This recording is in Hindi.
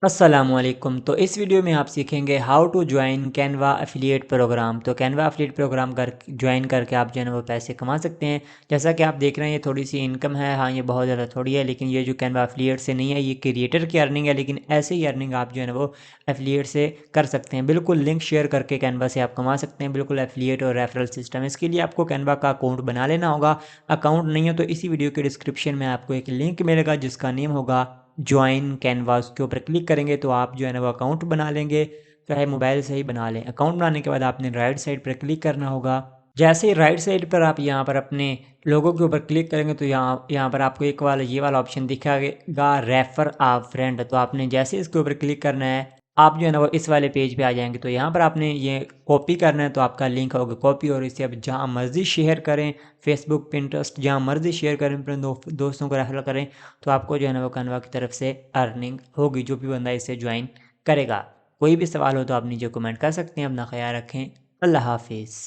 अस्सलामुअलैकुम। तो इस वीडियो में आप सीखेंगे how to join Canva affiliate program. तो कैनवा एफिलिएट प्रोग्राम कर ज्वाइन करके आप जो है ना वो पैसे कमा सकते हैं। जैसा कि आप देख रहे हैं ये थोड़ी सी इनकम है, हाँ ये बहुत ज़्यादा थोड़ी है, लेकिन ये जो कैनवा एफिलिएट से नहीं है, ये क्रिएटर की अर्निंग है। लेकिन ऐसे ही अर्निंग आप जो है ना वो एफिलिएट से कर सकते हैं। बिल्कुल लिंक शेयर करके कैनवा से आप कमा सकते हैं। बिल्कुल एफिलिएट और रेफरल सिस्टम। इसके लिए आपको कैनवा का अकाउंट बना लेना होगा। अकाउंट नहीं है तो इसी वीडियो के डिस्क्रिप्शन में आपको एक लिंक मिलेगा जिसका नेम होगा ज्वाइन कैनवा। उसके ऊपर क्लिक करेंगे तो आप जो है ना वो अकाउंट बना लेंगे, चाहे मोबाइल से ही बना लें। अकाउंट बनाने के बाद आपने राइट साइड पर क्लिक करना होगा। जैसे ही राइट साइड पर आप यहाँ पर अपने लोगों के ऊपर क्लिक करेंगे तो यहाँ यहाँ पर आपको एक वाला ये वाला ऑप्शन दिखेगा, रेफर आ फ्रेंड। तो आपने जैसे इसके ऊपर क्लिक करना है, आप जो है ना वो इस वाले पेज पे आ जाएंगे। तो यहाँ पर आपने ये कॉपी करना है, तो आपका लिंक होगा कॉपी, और इसे अब जहाँ मर्जी शेयर करें, फेसबुक, पिंटरेस्ट, जहाँ मर्जी शेयर करें, अपने दोस्तों को रेफर करें। तो आपको जो है ना वो कैनवा की तरफ से अर्निंग होगी, जो भी बंदा इसे ज्वाइन करेगा। कोई भी सवाल हो तो आप नीचे कमेंट कर सकते हैं। अपना ख्याल रखें। अल्लाह हाफिज़।